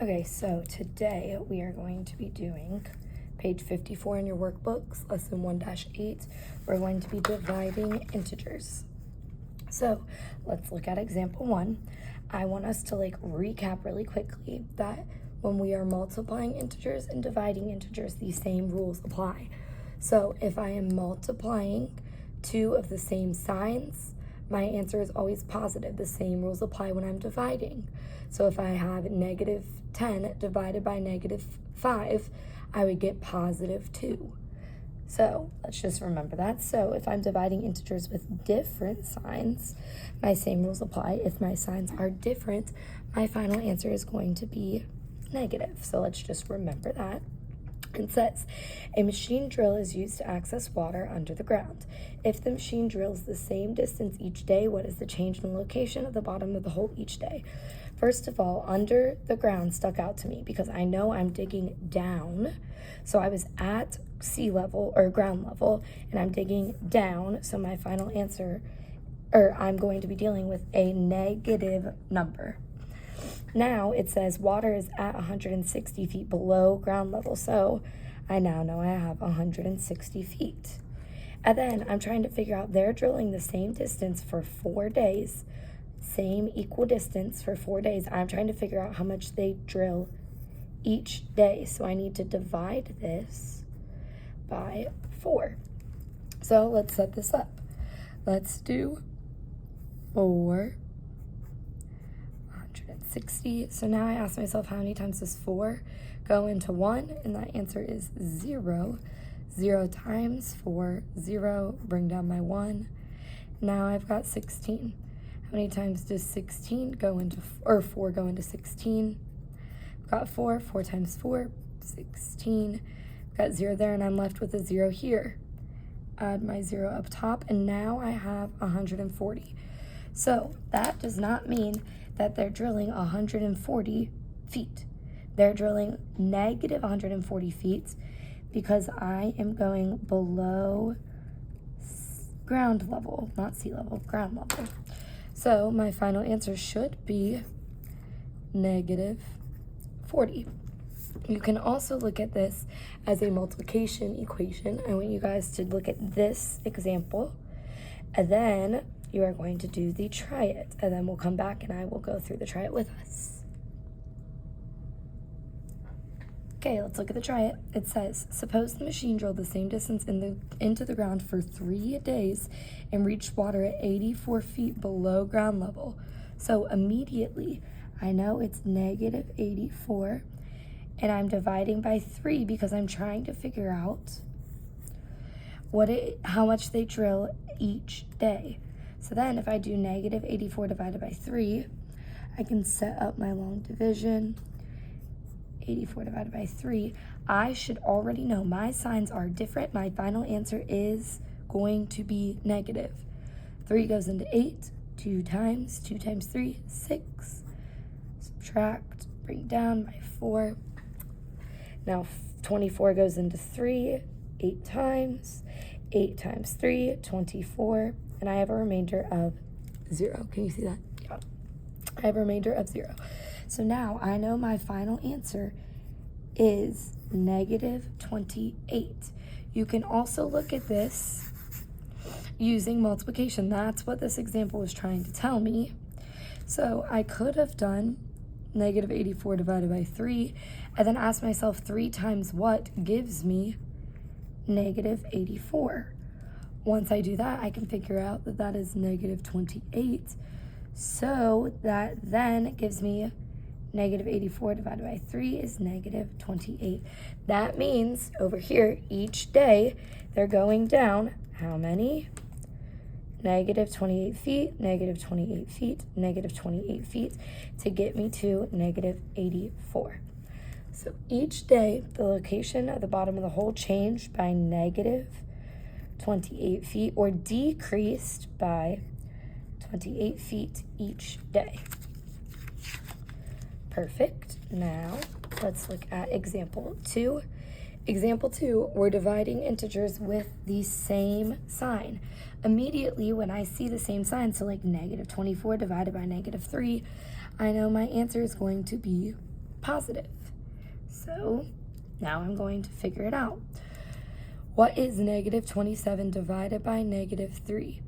Okay, so today we are going to be doing page 54 in your workbooks, lesson 1-8. We're going to be dividing integers. So let's look at example 1. I want us to recap really quickly that when we are multiplying integers and dividing integers, these same rules apply. So if I am multiplying two of the same signs, my answer is always positive. The same rules apply when I'm dividing. So if I have negative 10 divided by negative 5, I would get positive 2. So let's just remember that. So if I'm dividing integers with different signs, my same rules apply. If my signs are different, my final answer is going to be negative. So let's just remember that. It says, a machine drill is used to access water under the ground. If the machine drills the same distance each day, what is the change in the location of the bottom of the hole each day? First of all, under the ground stuck out to me because I know I'm digging down. So I was at sea level or ground level and I'm digging down. So my final answer, I'm going to be dealing with a negative number. Now it says water is at 160 feet below ground level, so I now know I have 160 feet. And then I'm trying to figure out they're drilling the same distance for 4 days, same equal distance for 4 days. I'm trying to figure out how much they drill each day, so I need to divide this by 4. So let's set this up. Let's do 4. 60. So now I ask myself, how many times does 4 go into 1? And that answer is 0. 0 times 4, 0. Bring down my 1. Now I've got 16. How many times does 16 go into, or 4 go into 16? I've got 4. 4 times 4, 16. I've got 0 there, and I'm left with a 0 here. Add my 0 up top, and now I have 140. So that does not mean that they're drilling 140 feet. They're drilling negative 140 feet because I am going below ground level, not sea level, ground level. So my final answer should be negative 40. You can also look at this as a multiplication equation. I want you guys to look at this example, and then you are going to do the try it, and then we'll come back and I will go through the try it with us. Okay, let's look at the try it. It says, suppose the machine drilled the same distance into the ground for 3 days and reached water at 84 feet below ground level. So immediately, I know it's negative 84, and I'm dividing by 3 because I'm trying to figure out how much they drill each day. So then if I do negative 84 divided by 3, I can set up my long division. 84 divided by 3. I should already know my signs are different. My final answer is going to be negative. 3 goes into 8. 2 times 3, 6. Subtract, bring down by 4. Now 24 goes into 3, 8 times. 8 times 3, 24. And I have a remainder of 0. Can you see that? Yeah. I have a remainder of 0. So now I know my final answer is negative 28. You can also look at this using multiplication. That's what this example was trying to tell me. So I could have done negative 84 divided by 3 and then ask myself 3 times what gives me negative 84. Once I do that, I can figure out that that is negative 28. So that then gives me negative 84 divided by 3 is negative 28. That means over here, each day, they're going down how many? Negative 28 feet, negative 28 feet, negative 28 feet to get me to negative 84. So each day, the location of the bottom of the hole changed by negative 28 feet or decreased by 28 feet each day. Perfect. Now let's look at example 2. Example 2, we're dividing integers with the same sign. Immediately when I see the same sign, so like negative 24 divided by negative 3, I know my answer is going to be positive. So now I'm going to figure it out. What is negative 27 divided by negative 3?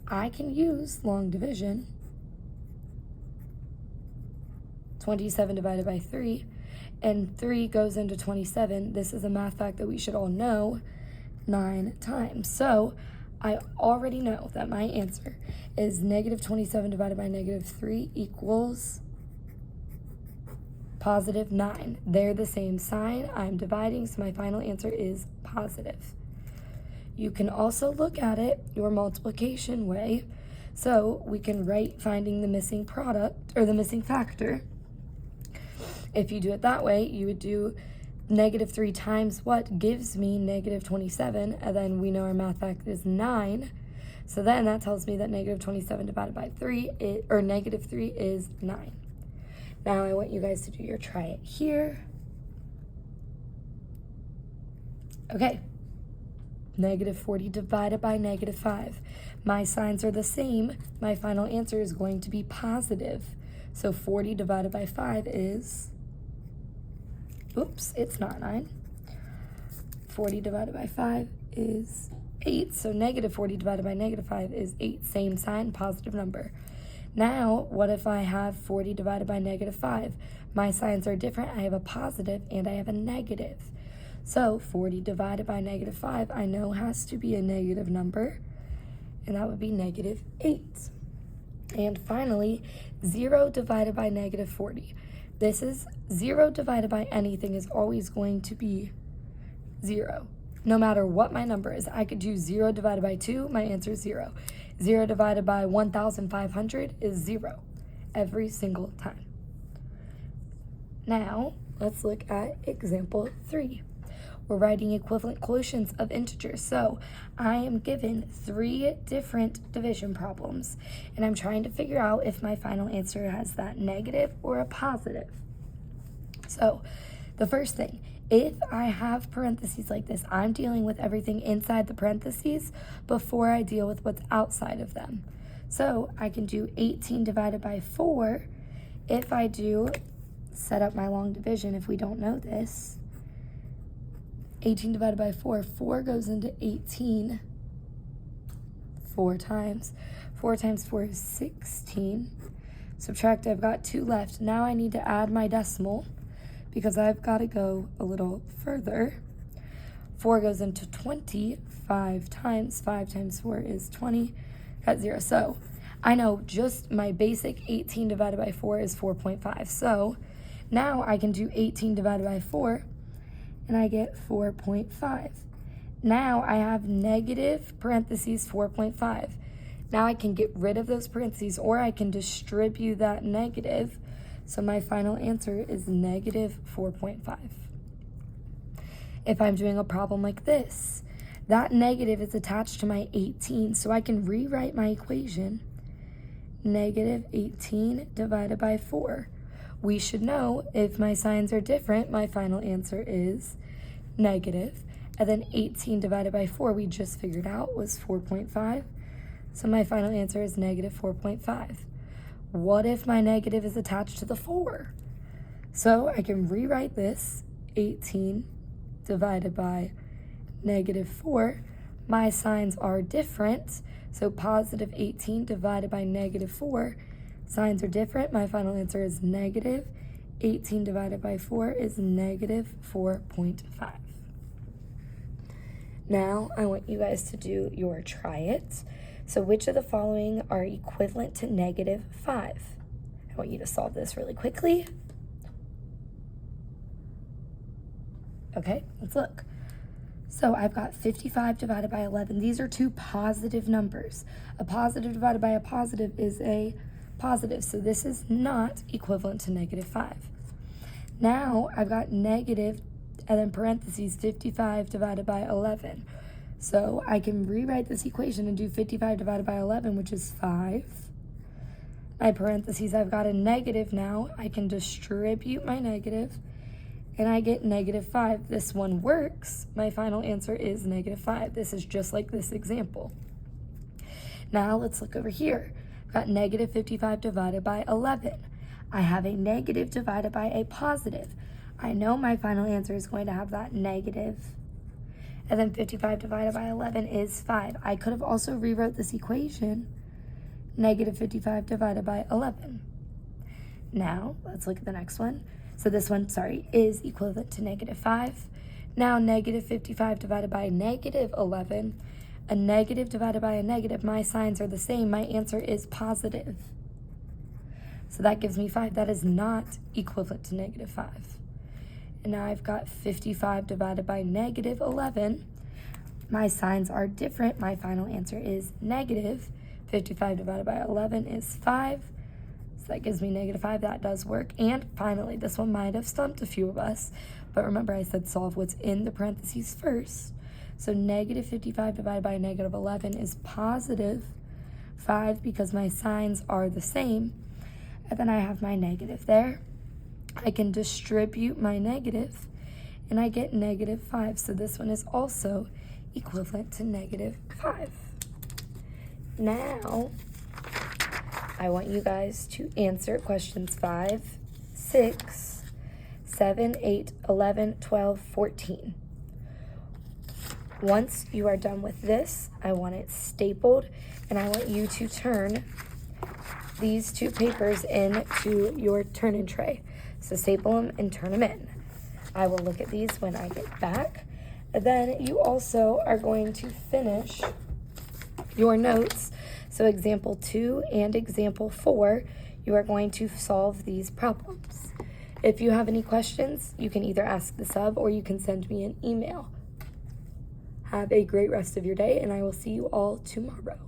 I can use long division. 27 divided by 3, and 3 goes into 27. This is a math fact that we should all know 9 times. So I already know that my answer is negative 27 divided by negative 3 equals positive 9. They're the same sign. I'm dividing, so my final answer is positive. You can also look at it your multiplication way. So we can write finding the missing product or the missing factor. If you do it that way, you would do negative 3 times what gives me negative 27, and then we know our math fact is 9. So then that tells me that negative 27 divided by 3, or negative 3 is 9. Now I want you guys to do your try it here. Okay. Negative 40 divided by negative 5. My signs are the same. My final answer is going to be positive. So 40 divided by 5 is, oops, it's not 9. 40 divided by 5 is 8. So negative 40 divided by negative 5 is 8. Same sign, positive number. Now, what if I have 40 divided by negative 5? My signs are different. I have a positive and I have a negative. So 40 divided by negative 5, I know has to be a negative number, and that would be negative 8. And finally, 0 divided by negative 40. This is 0 divided by anything is always going to be 0. No matter what my number is, I could do 0 divided by 2, my answer is 0. 0 divided by 1,500 is 0 every single time. Now, let's look at example 3. We're writing equivalent quotients of integers. So I am given 3 different division problems, and I'm trying to figure out if my final answer has that negative or a positive. So the first thing, if I have parentheses like this, I'm dealing with everything inside the parentheses before I deal with what's outside of them. So I can do 18 divided by 4. If I do set up my long division, if we don't know this, 18 divided by 4, 4 goes into 18 4 times. 4 times 4 is 16. Subtract, I've got 2 left. Now I need to add my decimal because I've got to go a little further. 4 goes into 20 5 times. 5 times 4 is 20. Got 0. So I know just my basic 18 divided by 4 is 4.5. So now I can do 18 divided by 4, and I get 4.5. Now I have negative parentheses 4.5. Now I can get rid of those parentheses, or I can distribute that negative. So my final answer is negative 4.5. If I'm doing a problem like this, that negative is attached to my 18, so I can rewrite my equation. Negative 18 divided by 4. We should know if my signs are different, my final answer is negative. And then 18 divided by 4, we just figured out, was 4.5. So my final answer is negative 4.5. What if my negative is attached to the 4? So I can rewrite this, 18 divided by negative 4. My signs are different, so positive 18 divided by negative 4. Signs are different. My final answer is negative 18 divided by 4 is negative 4.5. Now I want you guys to do your try it. So which of the following are equivalent to negative 5? I want you to solve this really quickly. Okay, let's look. So I've got 55 divided by 11. These are 2 positive numbers. A positive divided by a positive is a positive, so this is not equivalent to negative 5. Now I've got negative, and then parentheses, 55 divided by 11. So I can rewrite this equation and do 55 divided by 11, which is 5. My parentheses, I've got a negative now. I can distribute my negative, and I get negative 5. This one works. My final answer is negative 5. This is just like this example. Now let's look over here. I've got negative 55 divided by 11. I have a negative divided by a positive. I know my final answer is going to have that negative. And then 55 divided by 11 is 5. I could have also rewrote this equation, negative 55 divided by 11. Now, let's look at the next one. So this one, is equivalent to negative 5. Now, negative 55 divided by negative 11. A negative divided by a negative, my signs are the same. My answer is positive. So that gives me 5. That is not equivalent to negative 5. And now I've got 55 divided by negative 11. My signs are different. My final answer is negative. 55 divided by 11 is 5. So that gives me negative 5. That does work. And finally, this one might have stumped a few of us. But remember, I said solve what's in the parentheses first. So negative 55 divided by negative 11 is positive 5 because my signs are the same. And then I have my negative there. I can distribute my negative, and I get negative 5. So this one is also equivalent to negative 5. Now, I want you guys to answer questions 5, 6, 7, 8, 11, 12, 14. Once you are done with this, I want it stapled, and I want you to turn these two papers into your turn-in tray. So staple them and turn them in. I will look at these when I get back. And then you also are going to finish your notes. So example 2 and example 4, you are going to solve these problems. If you have any questions, you can either ask the sub or you can send me an email. Have a great rest of your day, and I will see you all tomorrow.